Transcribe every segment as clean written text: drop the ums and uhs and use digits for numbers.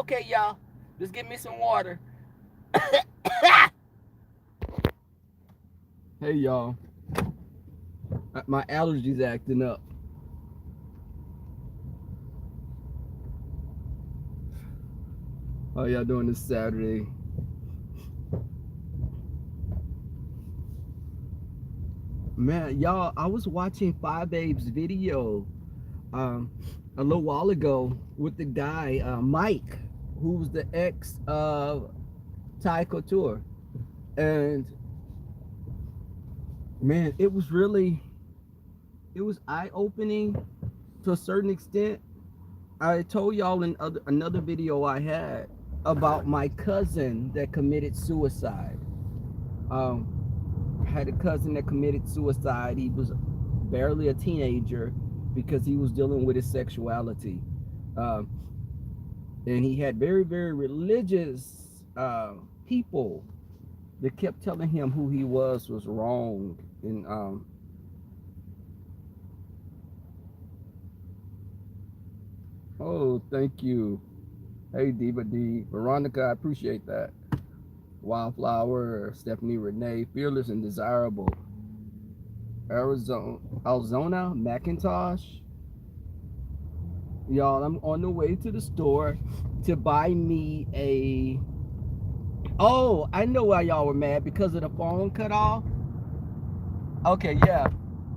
okay, y'all. Just give me some water. Hey, y'all. My allergies acting up. How y'all doing this Saturday? Man, y'all, I was watching Five Babe's video um, a little while ago with the guy, Mike, who's the ex of Ty Couture. And man, it was eye-opening to a certain extent. I told y'all in another video I had about my cousin that committed suicide. I had a cousin that committed suicide. He was barely a teenager because he was dealing with his sexuality. Um, and he had very, very religious people that kept telling him who he was wrong. And oh, thank you. Hey, Diva D. Veronica, I appreciate that. Wildflower, Stephanie Renee, Fearless and Desirable. Arizona, Macintosh. Y'all, I'm on the way to the store to buy me a. Oh, I know why y'all were mad because of the phone cut off. Okay, yeah.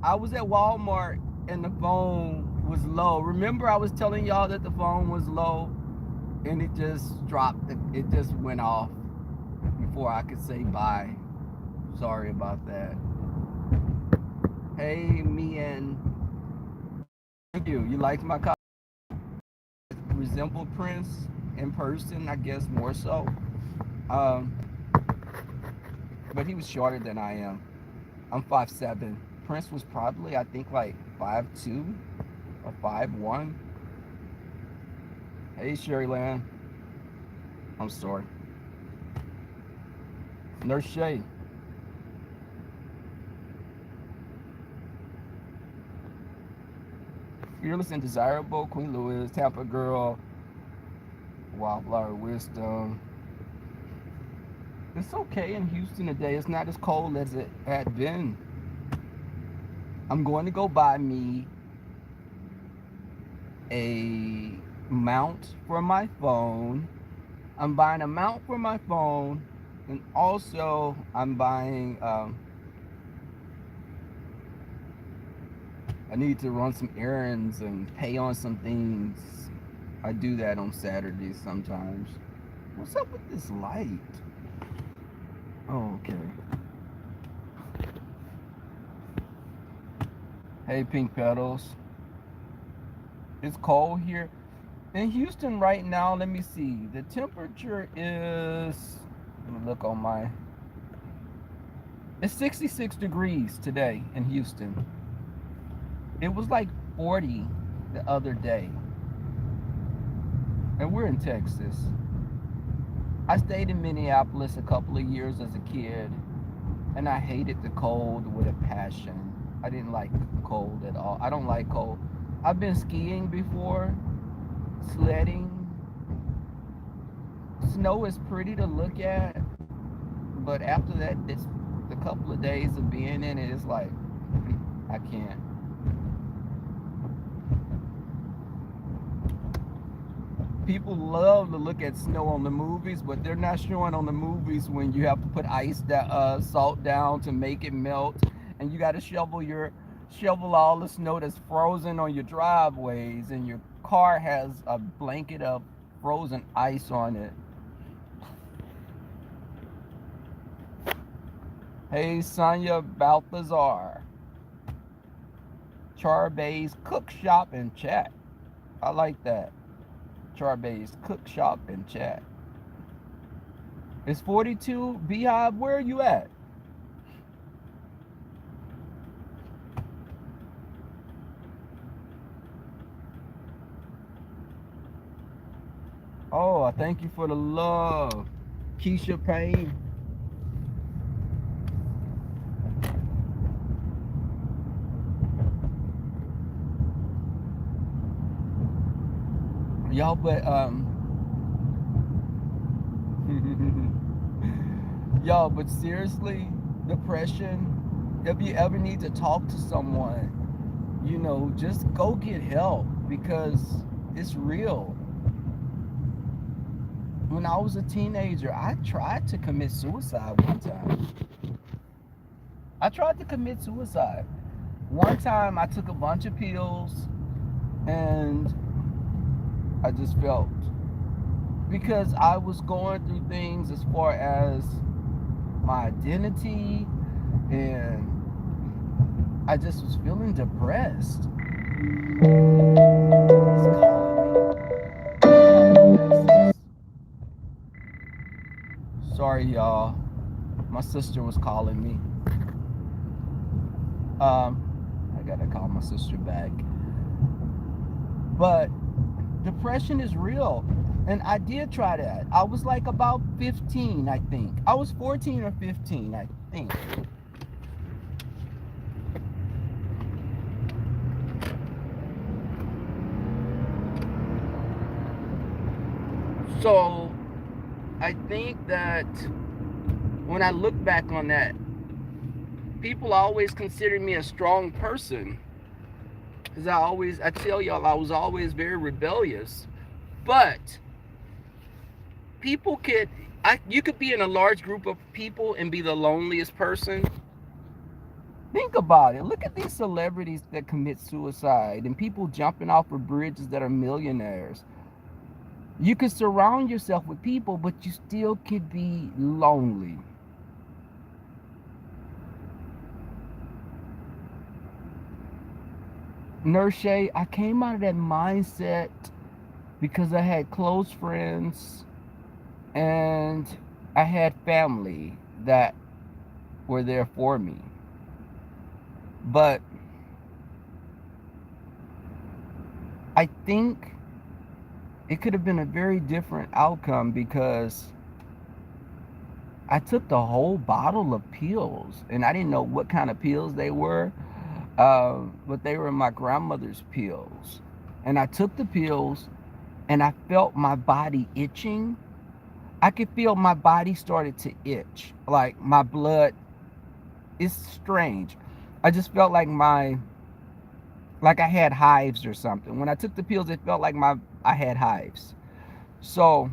I was at Walmart and the phone was low. Remember, I was telling y'all that the phone was low and it just dropped. It just went off before I could say bye. Sorry about that. Hey, me and thank you. You liked my car? Resemble Prince in person, I guess more so. Um, but he was shorter than I am. I'm 5'7". Prince was probably, I think, like 5'2" or 5'1". Hey, Sherry Land. I'm sorry. Nurse Shay. Fearless and Desirable, Queen Louis, Tampa Girl, Wildflower Wisdom. It's okay in Houston today. It's not as cold as it had been. I'm going to go buy me a mount for my phone. I'm buying a mount for my phone, and also I'm buying. I need to run some errands and pay on some things. I do that on Saturdays sometimes. What's up with this light? Oh, okay. Hey, Pink Petals. It's cold here in Houston right now. Let me see. The temperature is. Let me look on my. It's 66 degrees today in Houston. It was like 40 the other day. And we're in Texas. I stayed in Minneapolis a couple of years as a kid, and I hated the cold with a passion. I didn't like cold at all. I don't like cold. I've been skiing before, sledding. Snow is pretty to look at, but after that, it's the couple of days of being in it, it's like, I can't. People love to look at snow on the movies, but they're not showing on the movies when you have to put salt down to make it melt, and you got to shovel all the snow that's frozen on your driveways, and your car has a blanket of frozen ice on it. Hey, Sonia Balthazar. Charbay's Cook Shop and Chat. I like that. Charbay's Cook Shop and Chat. It's 42. Beehive, where are you at? Oh, thank you for the love. Keisha Payne. Y'all, but Yo, but seriously, depression, if you ever need to talk to someone, just go get help because it's real. When I was a teenager, I tried to commit suicide one time. I tried to commit suicide. One time I took a bunch of pills and I just felt, because I was going through things as far as my identity, and I just was feeling depressed. It's calling me. Sorry, y'all. My sister was calling me. I gotta call my sister back. But depression is real. And I did try that. I was like about 15, I think. I was 14 or 15, I think. So I think that when I look back on that, people always considered me a strong person. Because I tell y'all, I was always very rebellious. But people you could be in a large group of people and be the loneliest person. Think about it. Look at these celebrities that commit suicide and people jumping off of bridges that are millionaires. You could surround yourself with people, but you still could be lonely. Nurse Shay, I came out of that mindset because I had close friends and I had family that were there for me. But I think it could have been a very different outcome because I took the whole bottle of pills and I didn't know what kind of pills they were, but they were my grandmother's pills. And I took the pills and I felt my body itching. I could feel my body started to itch, like my blood. It's strange. I just felt like I had hives or something. When I took the pills, it felt like I had hives. So,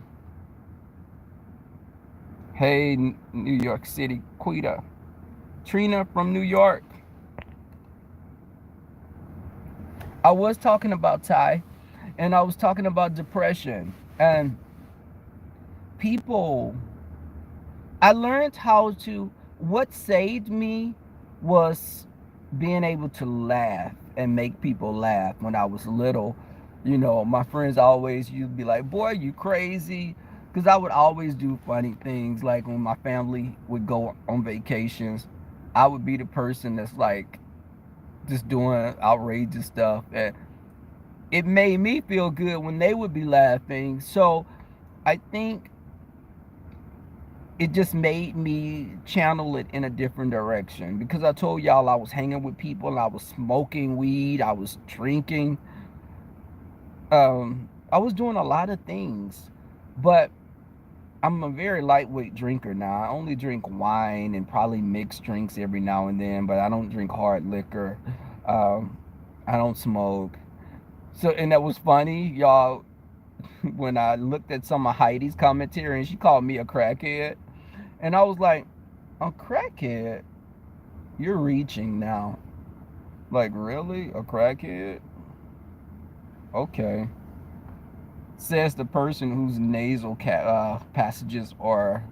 hey, New York City, Quita. Trina from New York. I was talking about Ty, and I was talking about depression. And people, I learned what saved me was being able to laugh and make people laugh when I was little. My friends always used to be like, boy, you crazy. Because I would always do funny things. Like when my family would go on vacations, I would be the person that's like just doing outrageous stuff. And it made me feel good when they would be laughing. So I think it just made me channel it in a different direction, because I told y'all I was hanging with people and I was smoking weed, I was drinking, I was doing a lot of things. But I'm a very lightweight drinker now. I only drink wine and probably mixed drinks every now and then, but I don't drink hard liquor. I don't smoke. So, and that was funny, y'all, when I looked at some of Heidi's commentary and she called me a crackhead. And I was like, a crackhead? You're reaching now. Like, really? A crackhead? Okay. Says the person whose nasal passages are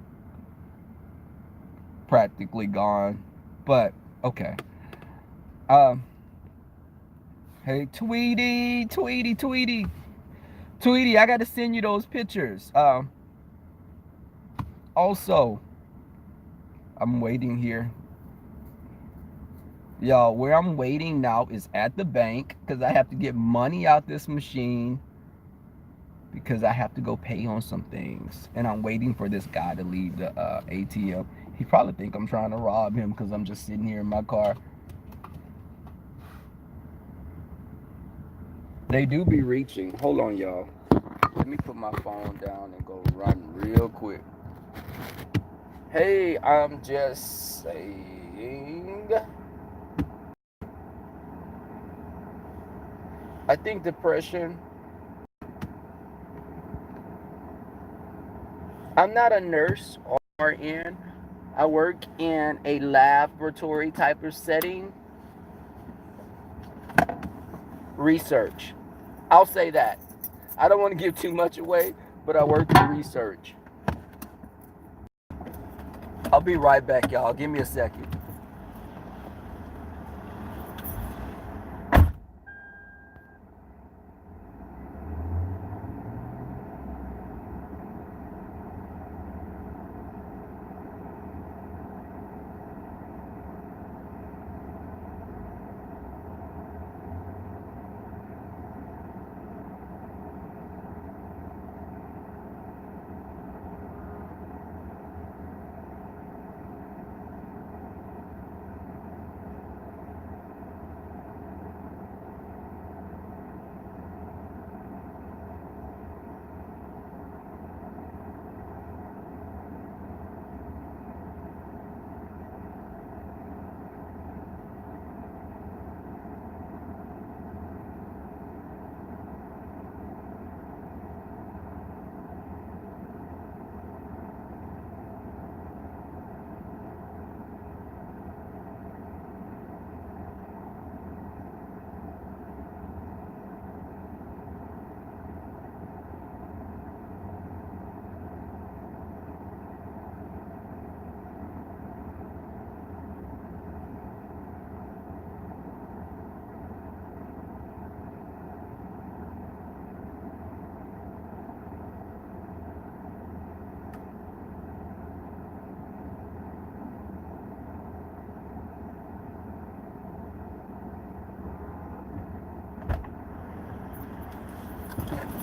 practically gone. But, okay. Um, hey, Tweety, I got to send you those pictures. Also, I'm waiting here. Y'all, where I'm waiting now is at the bank because I have to get money out this machine because I have to go pay on some things. And I'm waiting for this guy to leave the ATM. He probably think I'm trying to rob him because I'm just sitting here in my car. They do be reaching. Hold on, y'all. Let me put my phone down and go run real quick. Hey, I'm just saying. I think depression. I'm not a nurse or RN. I work in a laboratory type of setting, research. I'll say that. I don't want to give too much away, but I work in research. I'll be right back, y'all. Give me a second.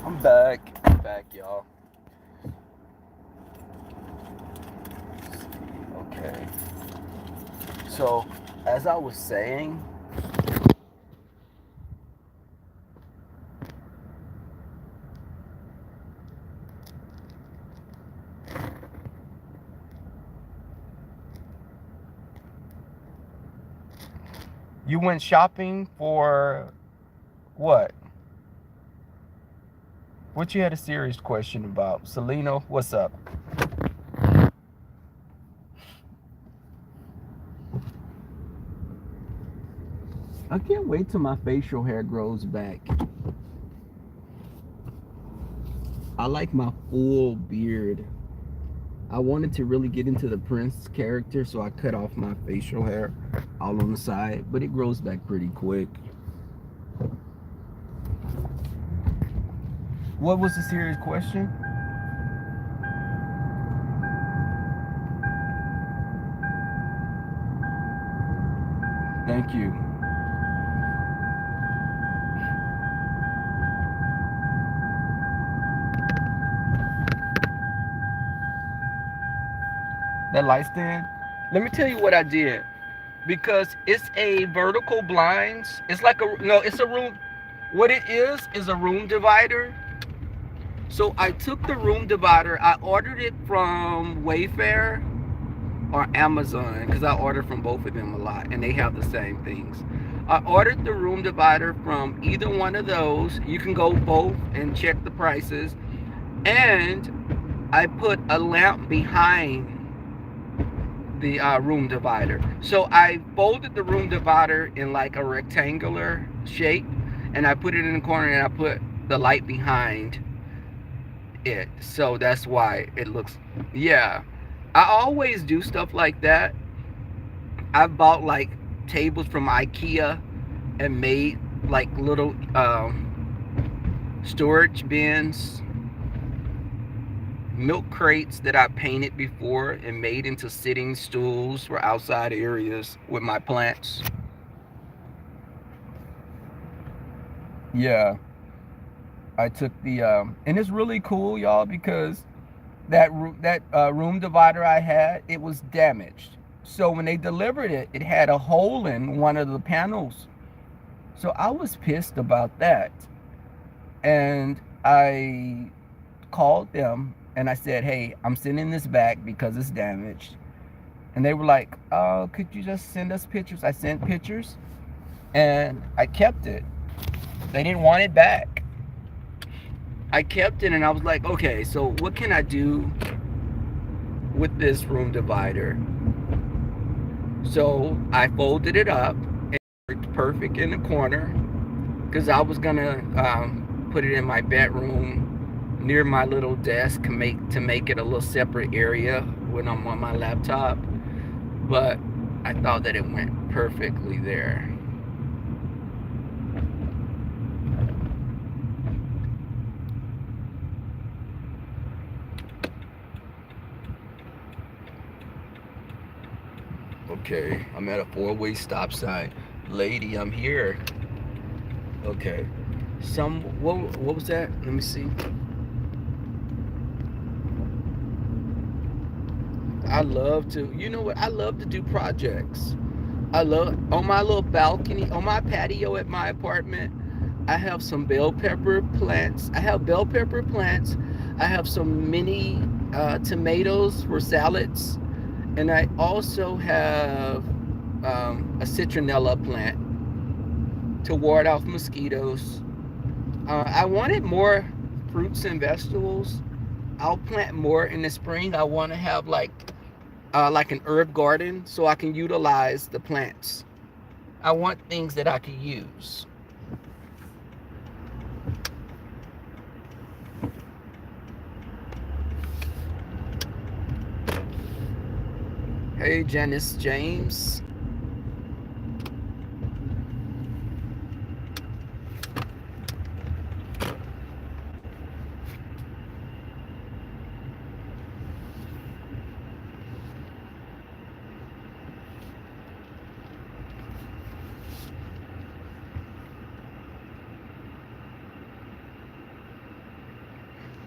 I'm back. I'm back, y'all. Okay. So, as I was saying, you went shopping for what? What you had a serious question about? Selena, what's up? I can't wait till my facial hair grows back. I like my full beard. I wanted to really get into the Prince character, so I cut off my facial hair all on the side, but it grows back pretty quick. What was the serious question? Thank you. That light stand? Let me tell you what I did. Because it's a vertical blinds. It's like a, no, it's a room. What it is a room divider. So I took the room divider. I ordered it from Wayfair or Amazon because I order from both of them a lot and they have the same things. I ordered the room divider from either one of those. You can go both and check the prices. And I put a lamp behind the room divider. So I folded the room divider in like a rectangular shape and I put it in the corner and I put the light behind it. So that's why it looks, yeah. I always do stuff like that. I've bought like tables from IKEA and made like little storage bins, milk crates that I painted before and made into sitting stools for outside areas with my plants. Yeah, I took the and it's really cool, y'all, because that room divider I had, it was damaged. So when they delivered it, it had a hole in one of the panels. So I was pissed about that, and I called them And I said, hey, I'm sending this back because it's damaged. And they were like, oh, could you just send us pictures? I sent pictures and I kept it. They didn't want it back. I kept it and I was like, okay, so what can I do with this room divider? So I folded it up. It worked perfect in the corner because I was gonna put it in my bedroom near my little desk to make it a little separate area when I'm on my laptop. But I thought that it went perfectly there. Okay, I'm at a four-way stop sign. Lady, I'm here. Okay. What was that? Let me see. I love to, you know what? I love to do projects. I love on my little balcony, on my patio at my apartment. I have some bell pepper plants. I have bell pepper plants. I have some mini tomatoes for salads, and I also have a citronella plant to ward off mosquitoes. I wanted more fruits and vegetables. I'll plant more in the spring. I want to have like an herb garden so I can utilize the plants. I want things that I can use. Hey, Janice James.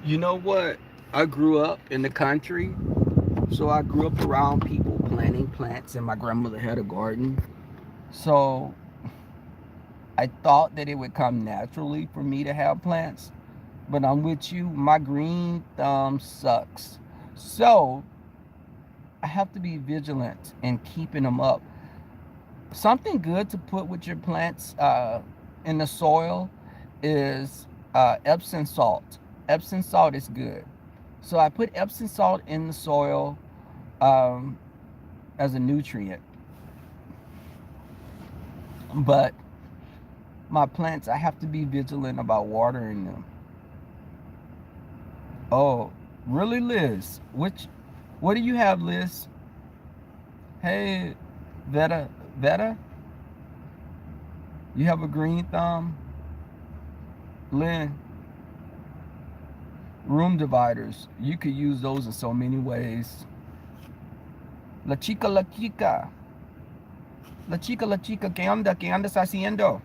You know what? I grew up in the country, so I grew up around people planting plants, and my grandmother had a garden. So I thought that it would come naturally for me to have plants, but I'm with you. My green thumb sucks. So I have to be vigilant in keeping them up. Something good to put with your plants in the soil is Epsom salt. Epsom salt is good. So I put Epsom salt in the soil um, as a nutrient. But my plants, I have to be vigilant about watering them. Oh, really, Liz? What do you have, Liz? Hey, Veta, Veta, you have a green thumb? Lynn, room dividers. You could use those in so many ways. La chica, la chica. La chica, la chica, ¿qué onda? ¿Qué andas haciendo?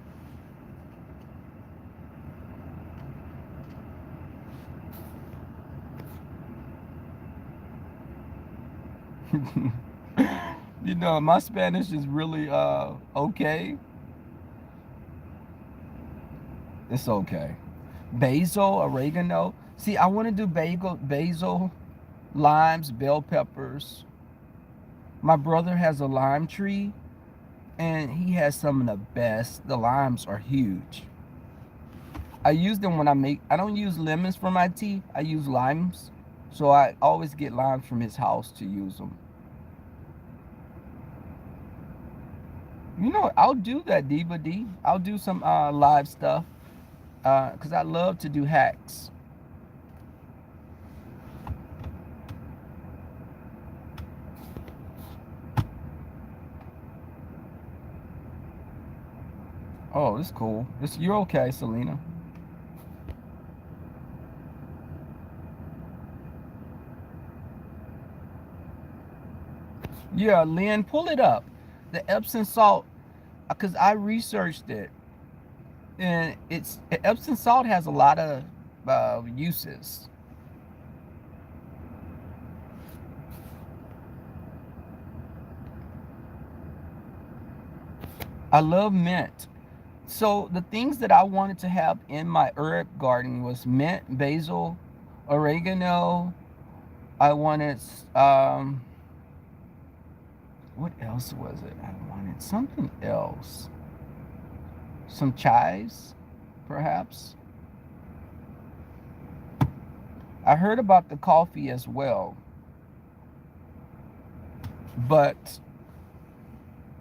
You know, my Spanish is really okay. It's okay. Basil, oregano. See, I want to do basil, limes, bell peppers. My brother has a lime tree, and he has some of the best. The limes are huge. I use them when I don't use lemons for my tea. I use limes. So I always get limes from his house to use them. You know, I'll do that, Diva D. I'll do some live stuff because I love to do hacks. Oh, it's cool. You're okay, Selena. Yeah, Lynn, pull it up. The Epsom salt, because I researched it, and Epsom salt has a lot of uses. I love mint. So the things that I wanted to have in my herb garden was mint, basil, oregano. I wanted um what else was it? I wanted something else. Some chives, perhaps. I heard about the coffee as well, but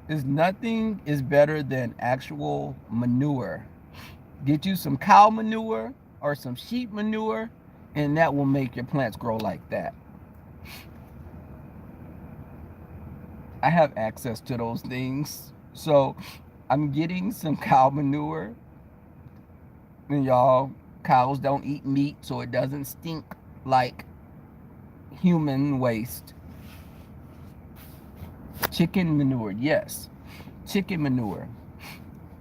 is nothing is better than actual manure. Get you some cow manure or some sheep manure, and that will make your plants grow like that. I have access to those things, so I'm getting some cow manure. And y'all, cows don't eat meat, so it doesn't stink like human waste. Chicken manure, yes, chicken manure.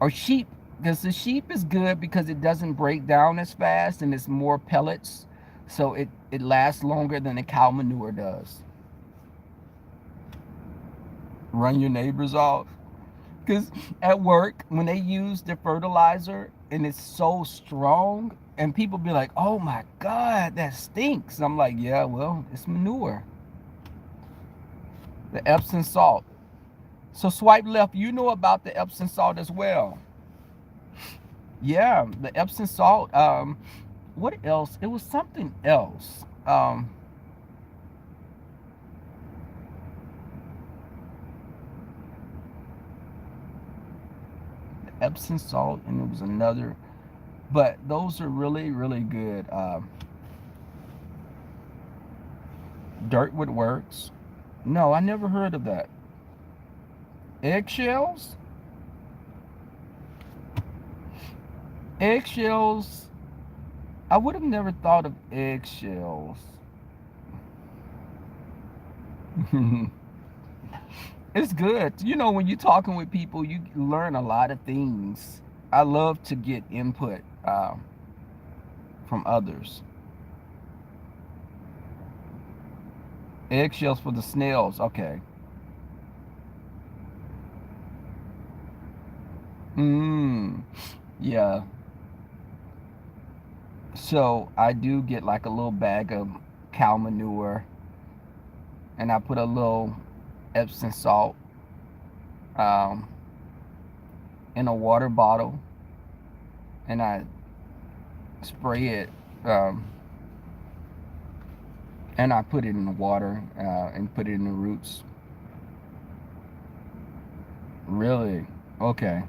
Or sheep, because the sheep is good because it doesn't break down as fast and it's more pellets, so it lasts longer than the cow manure does. Run your neighbors off. Because at work, when they use the fertilizer and it's so strong, and people be like, oh my God, that stinks. I'm like, yeah, well, it's manure. The Epsom salt. So swipe left, you know about the Epsom salt as well. Yeah, the Epsom salt. What else? It was something else. The Epsom salt, and it was another. But those are really, really good. Dirtwood works. No, I never heard of that. Eggshells? Eggshells. I would have never thought of eggshells. It's good. You know, when you're talking with people, you learn a lot of things. I love to get input from others. Eggshells for the snails. Okay. Mmm. Yeah. So I do get like a little bag of cow manure, and I put a little Epsom salt um, in a water bottle, and I spray it, um, and I put it in the water and put it in the roots. Really? Okay.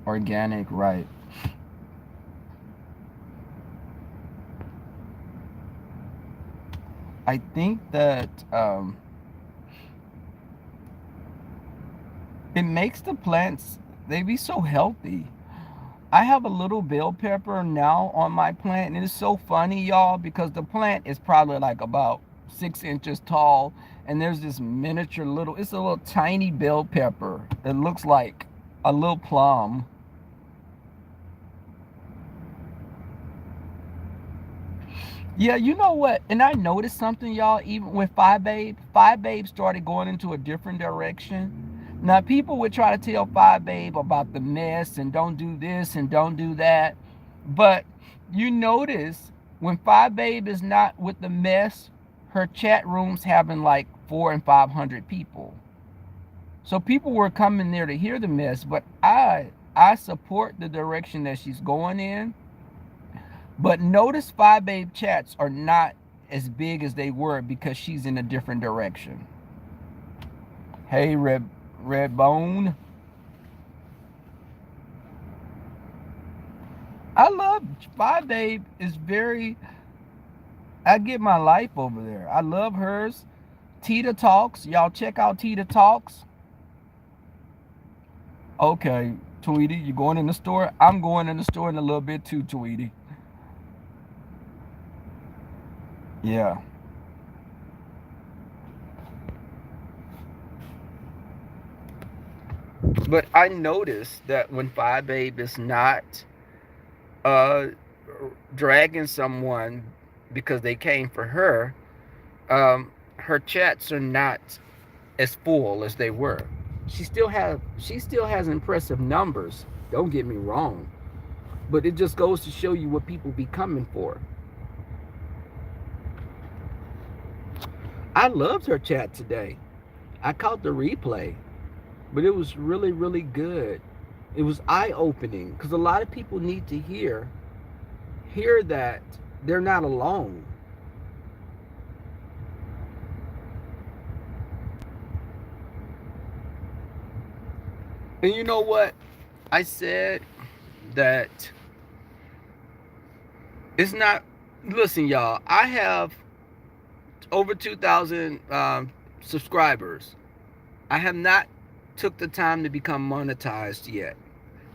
Organic, right. I think that it makes the plants, they be so healthy. I have a little bell pepper now on my plant, and it's so funny, y'all, because the plant is probably like about 6 inches tall, and there's this miniature little, it's a little tiny bell pepper that looks like a little plum. Yeah, you know what? And I noticed something, y'all, even when Five Babe started going into a different direction. Now, people would try to tell Five Babe about the mess and don't do this and don't do that. But you notice when Five Babe is not with the mess, her chat room's having like 400 and 500 people. So people were coming there to hear the mess, but I support the direction that she's going in. But notice Five Babe chats are not as big as they were because she's in a different direction. Hey, Red Bone. I love Five Babe is very. I get my life over there. I love hers. Tita Talks. Y'all check out Tita Talks. Okay, Tweety, you going in the store? I'm going in the store in a little bit too, Tweety. Yeah. But I noticed that when Five Babe is not uh, dragging someone because they came for her, her chats are not as full as they were. She still has impressive numbers. Don't get me wrong, but it just goes to show you what people be coming for. I loved her chat today. I caught the replay, but it was really, really good. It was eye-opening because a lot of people need to hear that they're not alone. And you know what? I said that it's not. Listen, y'all. I have over 2,000 subscribers. I have not took the time to become monetized yet.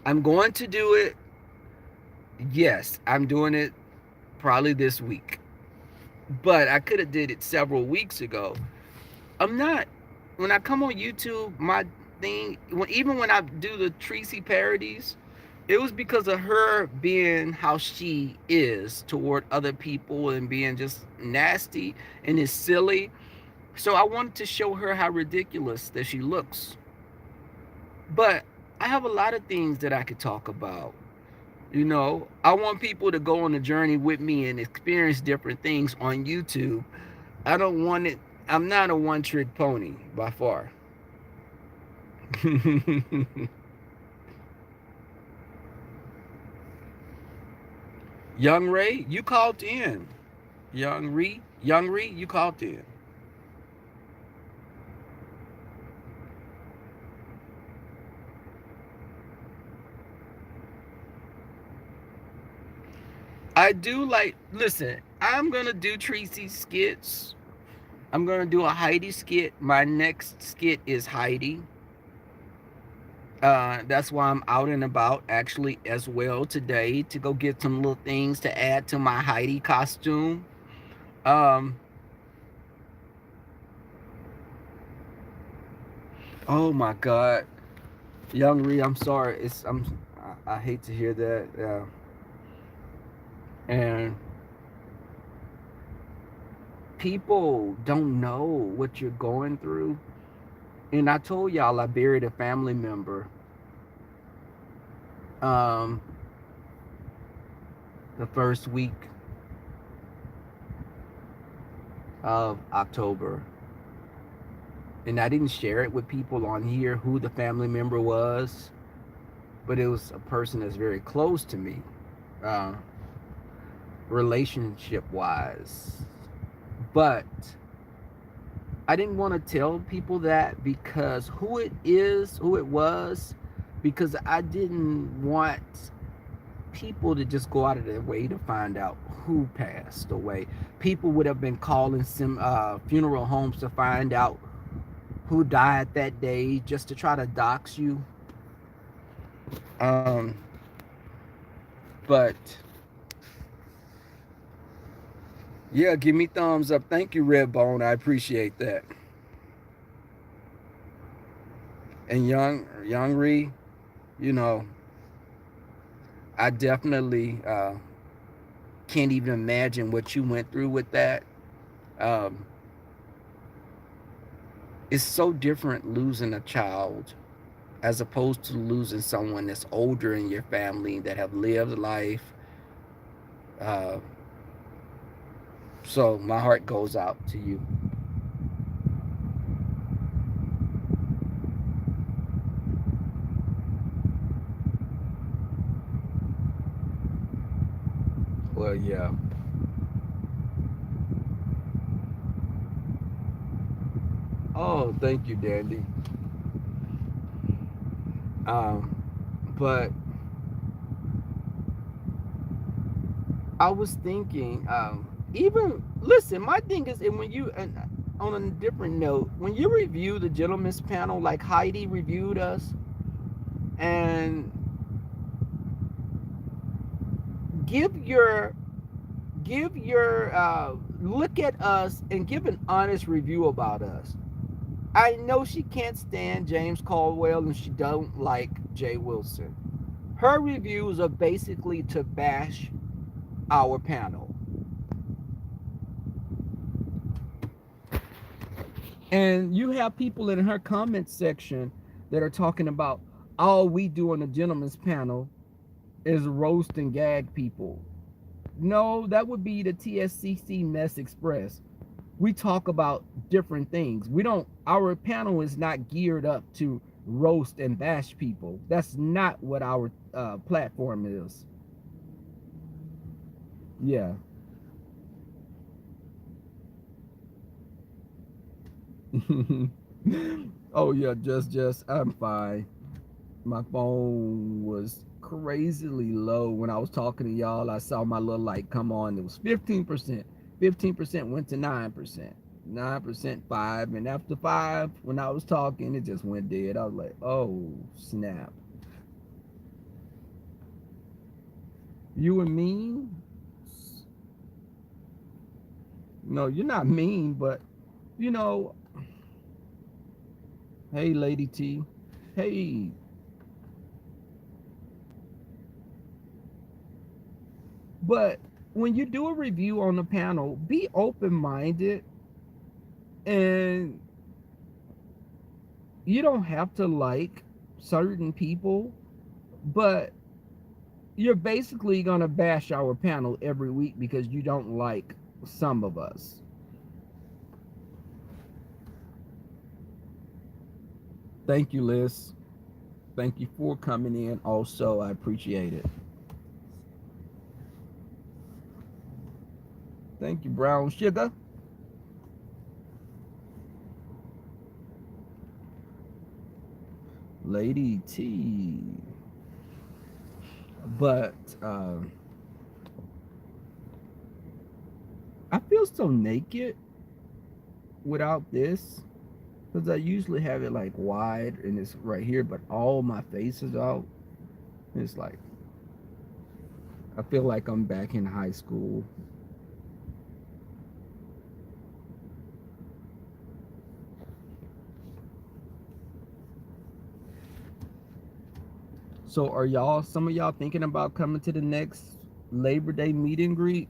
I'm going to do it. Yes, I'm doing it probably this week. But I could have did it several weeks ago. I'm not. When I come on YouTube, my thing, even when I do the Tracy parodies, it was because of her being how she is toward other people and being just nasty and is silly. So I wanted to show her how ridiculous that she looks. But I have a lot of things that I could talk about. You know, I want people to go on a journey with me and experience different things on YouTube. I don't want it. I'm not a one trick pony by far. Young Ray, you called in. Young Ree, you called in. I do like. Listen, I'm gonna do Tracy skits. I'm gonna do a Heidi skit. My next skit is Heidi. That's why I'm out and about actually as well today to go get some little things to add to my Heidi costume. Um, oh my God, Young Ree, I'm sorry. I hate to hear that. And people don't know what you're going through. And I told y'all I buried a family member. Um, the first week of October. And I didn't share it with people on here who the family member was, but it was a person that's very close to me, uh, relationship wise. But I didn't want to tell people that because who it was, because I didn't want people to just go out of their way to find out who passed away. People would have been calling some funeral homes to find out who died that day just to try to dox you. Um, but yeah, give me thumbs up. Thank you, Redbone. I appreciate that. And young Ree, you know, I definitely can't even imagine what you went through with that. Um, it's so different losing a child as opposed to losing someone that's older in your family that have lived life. Uh, so my heart goes out to you. Well, yeah. Oh, thank you, Dandy. Um, but I was thinking, even listen, my thing is, and when you, and on a different note, when you review the gentleman's panel, like Heidi reviewed us, and give your look at us and give an honest review about us. I know she can't stand James Caldwell and she don't like Jay Wilson. Her reviews are basically to bash our panel. And you have people in her comment section that are talking about all we do on the gentleman's panel is roast and gag people. No, that would be the TSCC Mess Express. We talk about different things. We don't, our panel is not geared up to roast and bash people. That's not what our platform is. Yeah. Oh yeah, just I'm fine. My phone was crazily low when I was talking to y'all. I saw my little light come on. It was 15%. 15% went to 9%. 9%, 5. And after 5, when I was talking, it just went dead. I was like, oh, snap. You were mean? No, you're not mean, but, you know, hey, Lady T. Hey, but when you do a review on the panel, be open minded, and you don't have to like certain people, but you're basically going to bash our panel every week because you don't like some of us. Thank you, Liz. Thank you for coming in. Also, I appreciate it. Thank you, Brown Sugar. Lady T. But I feel so naked without this because I usually have it like wide and it's right here, but all my face is out. It's like I feel like I'm back in high school. So are y'all, some of y'all thinking about coming to the next Labor Day meet and greet?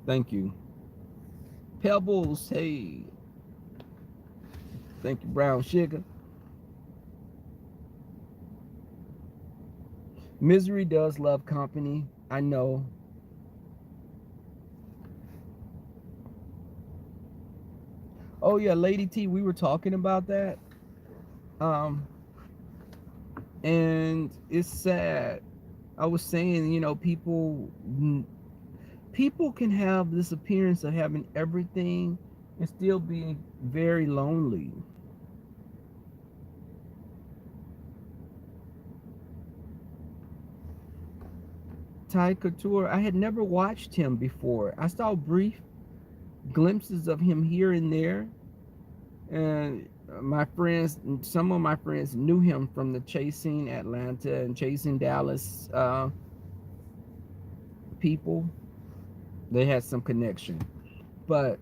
Thank you. Pebbles, hey. Thank you, Brown Sugar. Misery does love company. I know. Oh yeah, Lady T, we were talking about that. Um, and it's sad. I was saying, people can have this appearance of having everything and still be very lonely. Ty Couture, I had never watched him before. I saw brief glimpses of him here and there, and my friends, some of my friends knew him from the Chasing Atlanta and Chasing Dallas people. They had some connection, but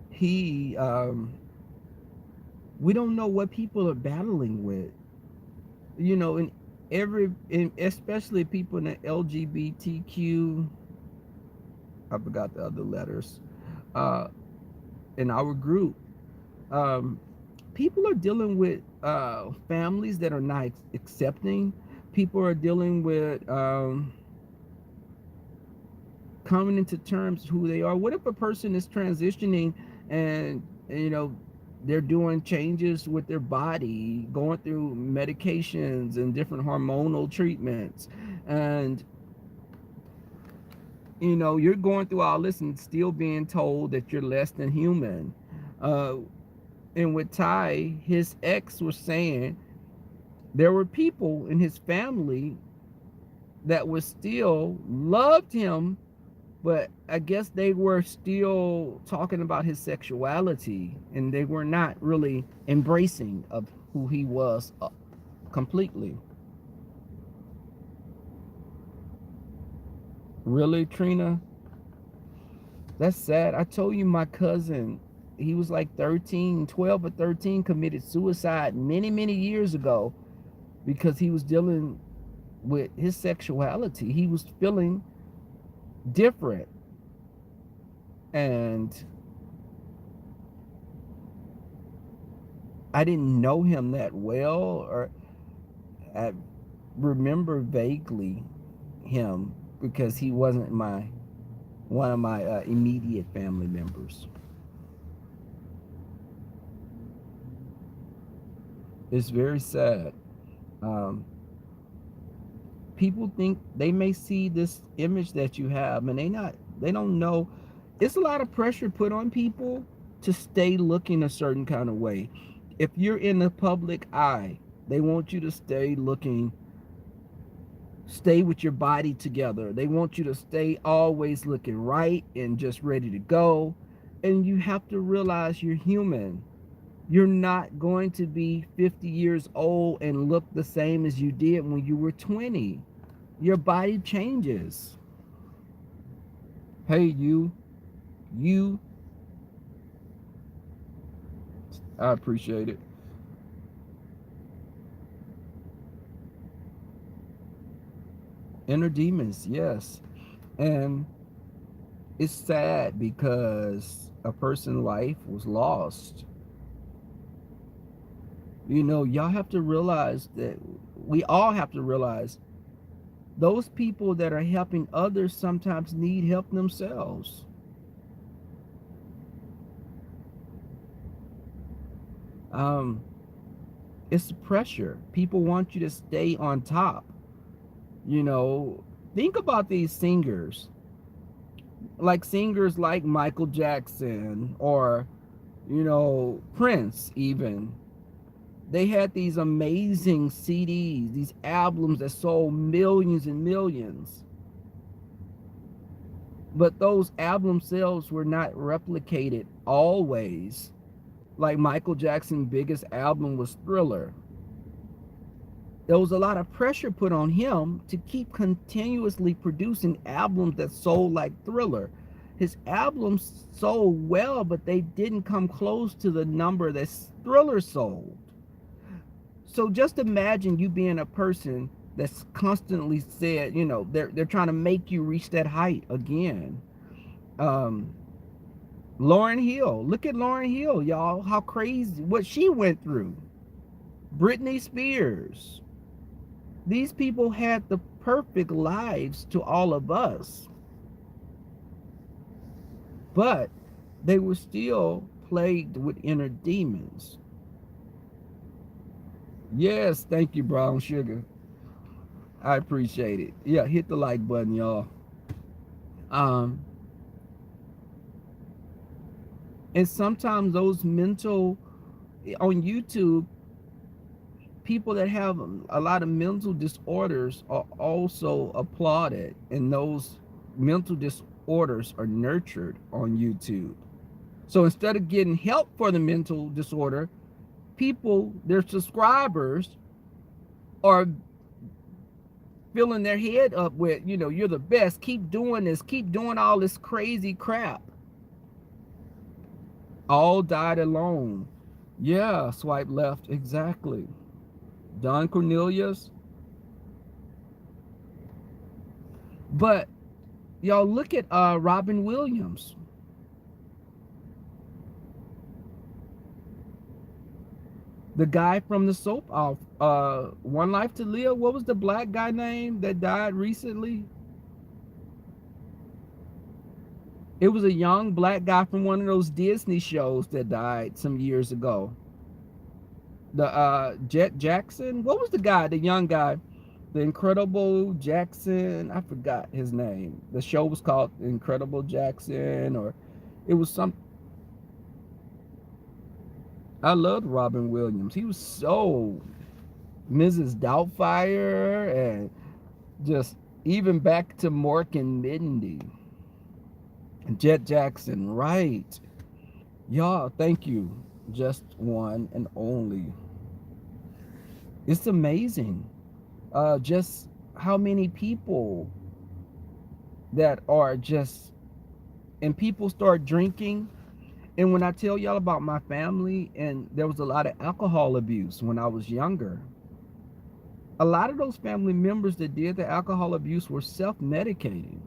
he, we don't know what people are battling with, and especially people in the LGBTQ. I forgot the other letters. Uh, in our group, um, people are dealing with families that are not accepting. People are dealing with coming into terms who they are. What if a person is transitioning and they're doing changes with their body, going through medications and different hormonal treatments, and you're going through all this and still being told that you're less than human. Uh, and with Ty, his ex was saying there were people in his family that was still loved him, but I guess they were still talking about his sexuality and they were not really embracing of who he was completely. Really, Trina? That's sad. I told you my cousin, he was like 13, 12 or 13, committed suicide many, many years ago because he was dealing with his sexuality. He was feeling different. And I didn't know him that well, or I remember vaguely him because he wasn't my one of my immediate family members. It's very sad. Um, People think they may see this image that you have, and they don't know. It's a lot of pressure put on people to stay looking a certain kind of way. If you're in the public eye, they want you to stay with your body together. They want you to stay always looking right and just ready to go. And you have to realize you're human. You're not going to be 50 years old and look the same as you did when you were 20. Your body changes. Hey, you, I appreciate it. Inner demons, yes. And it's sad because a person's life was lost. Y'all have to realize that we all have to realize those people that are helping others sometimes need help themselves. Um, it's pressure. People want you to stay on top. You know, think about these singers, like Michael Jackson or, Prince, even. They had these amazing CDs, these albums that sold millions and millions. But those album sales were not replicated always. Like Michael Jackson's biggest album was Thriller. There was a lot of pressure put on him to keep continuously producing albums that sold like Thriller. His albums sold well, but they didn't come close to the number that Thriller sold. So just imagine you being a person that's constantly said, they're trying to make you reach that height again. Um, Lauren Hill, look at Lauren Hill, y'all, how crazy what she went through. Britney Spears. These people had the perfect lives to all of us, but they were still plagued with inner demons. Yes, thank you, Brown Sugar. I appreciate it. Yeah, hit the like button, y'all. Um, and sometimes those mental on YouTube, people that have a lot of mental disorders are also applauded, and those mental disorders are nurtured on YouTube. So instead of getting help for the mental disorder, people, their subscribers, are filling their head up with, you're the best, keep doing this, keep doing all this crazy crap. All died alone. Yeah, swipe left, exactly. Don Cornelius. But y'all look at Robin Williams. The guy from the soap off One Life to Live. What was the black guy name that died recently? It was a young black guy from one of those Disney shows that died some years ago. The Jet Jackson. What was the guy, the young guy? The Incredible Jackson. I forgot his name. The show was called Incredible Jackson, or it was some. I loved Robin Williams. He was so Mrs. Doubtfire, and just even back to Mork and Mindy. Jet Jackson, right. Y'all, thank you. Just one and only. It's amazing. Just how many people that are just, and people start drinking. And when I tell y'all about my family, and there was a lot of alcohol abuse when I was younger, a lot of those family members that did the alcohol abuse were self-medicating,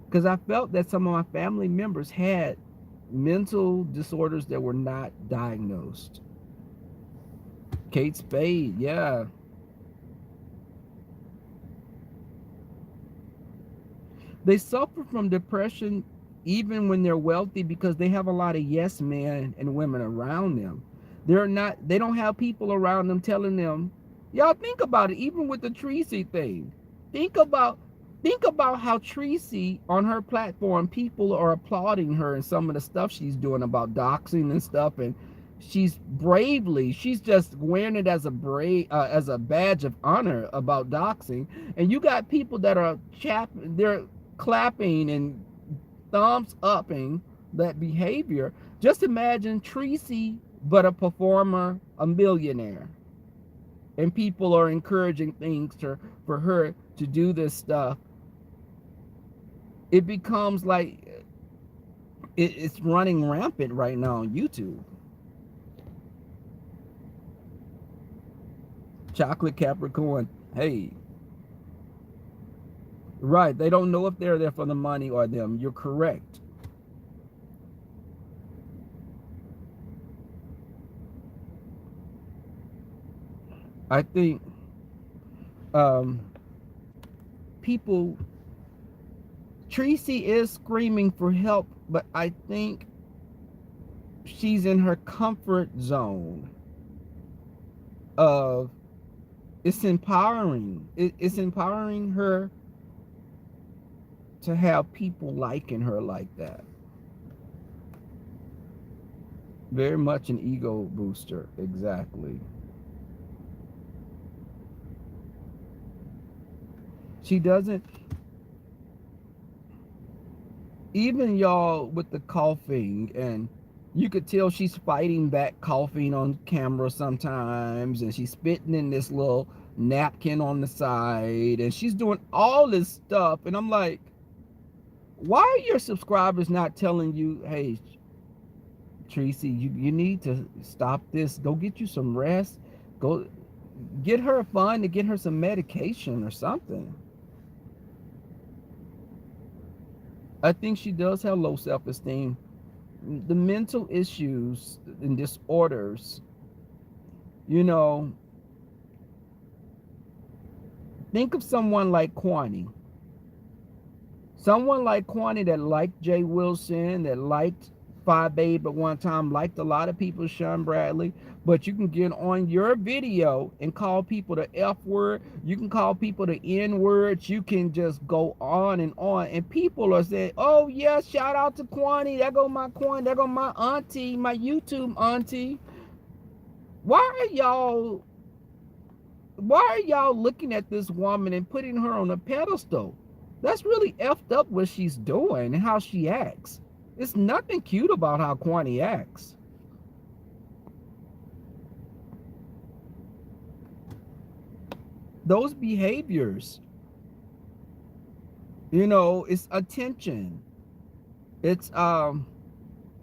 because I felt that some of my family members had mental disorders that were not diagnosed. Kate Spade, yeah. They suffer from depression even when they're wealthy because they have a lot of yes men and women around them. They don't have people around them telling them, y'all think about it, even with the Tracy thing. Think about think about how Tracy on her platform, people are applauding her and some of the stuff she's doing about doxing and stuff, and she's just wearing it as as a badge of honor about doxing. And you got people that are they're clapping and thumbs upping that behavior. Just imagine Tracy, but a performer, a millionaire, and people are encouraging things for her to do this stuff. It becomes like it's running rampant right now on YouTube. Chocolate Capricorn, hey, right? They don't know if they're there for the money or them. You're correct. I think um, people Tracy is screaming for help, but I think she's in her comfort zone of it's empowering. It's empowering her to have people liking her like that. Very much an ego booster, exactly. She doesn't even y'all with the coughing, and you could tell she's fighting back coughing on camera sometimes, and she's spitting in this little napkin on the side, and she's doing all this stuff, and I'm like, why are your subscribers not telling you, hey, Tracy, you need to stop this, go get you some rest, go get her a fund to get her some medication or something. I think she does have low self-esteem. The mental issues and disorders, you know, think of someone like Kwani. Someone like Kwani that liked Jay Wilson, that liked Five Babe at one time, liked a lot of people, Sean Bradley, but you can get on your video and call people the F word, you can call people the N words, you can just go on, and people are saying, oh yeah, shout out to Kwani, there go my Kwani, there go my auntie, my YouTube auntie. Why are y'all looking at this woman and putting her on a pedestal? That's really effed up what she's doing and how she acts. It's nothing cute about how Kwani acts. Those behaviors, it's attention. It's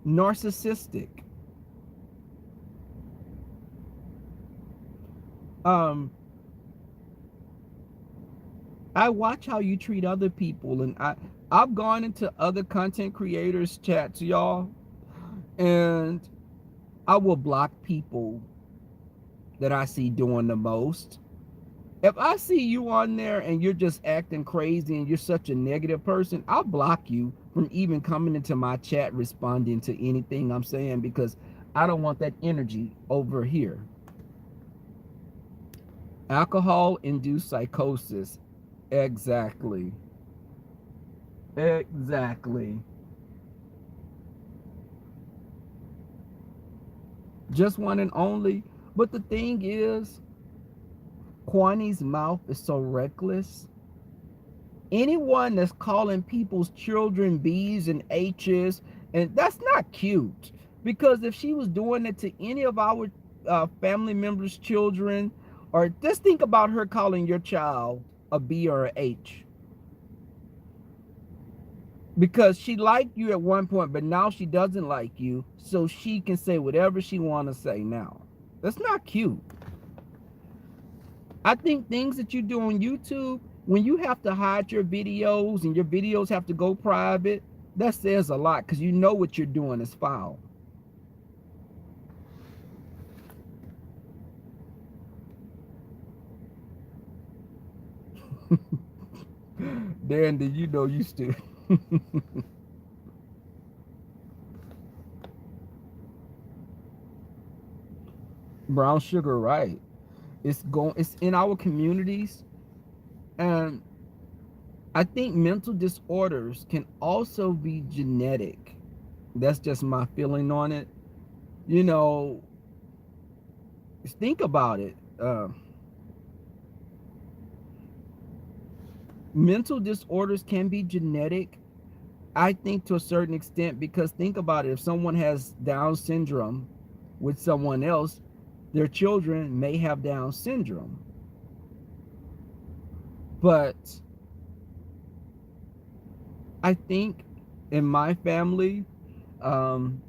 narcissistic. Um I watch how you treat other people, and I've gone into other content creators chats, y'all, and I will block people that I see doing the most. If I see you on there and you're just acting crazy and you're such a negative person, I'll block you from even coming into my chat responding to anything I'm saying, because I don't want that energy over here. Alcohol induced psychosis. Exactly. Exactly. Just one and only. But the thing is, Kwani's mouth is so reckless. Anyone that's calling people's children B's and H's, and that's not cute. Because if she was doing it to any of our family members' children, or just think about her calling your child a B or a H. Because she liked you at one point, but now she doesn't like you, so she can say whatever she want to say now. That's not cute. I think things that you do on YouTube, when you have to hide your videos and your videos have to go private, that says a lot, because you know what you're doing is foul. Dan, did you know used to brown sugar, right? It's in our communities, and I think mental disorders can also be genetic. That's just my feeling on it. You know, think about it. Mental disorders can be genetic, I think, to a certain extent, because think about it. If someone has Down syndrome with someone else, their children may have Down syndrome. But I think in my family, um,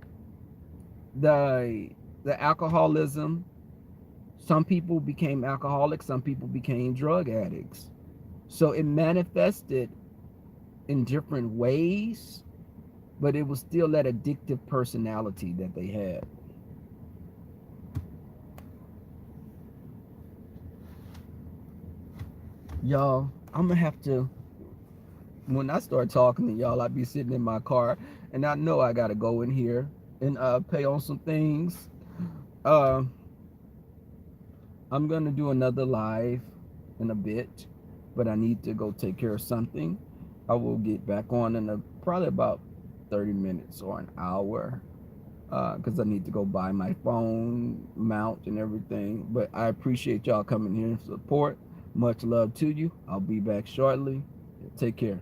the the alcoholism, some people became alcoholics, some people became drug addicts. So it manifested in different ways, but it was still that addictive personality that they had. Y'all, I'm gonna have to, when I start talking to y'all, I be sitting in my car and I know I gotta go in here and pay on some things. Uh, I'm gonna do another live in a bit, but I need to go take care of something. I will get back on in probably about 30 minutes or an hour, because I need to go buy my phone mount and everything. But I appreciate y'all coming here and support. Much love to you. I'll be back shortly. Take care.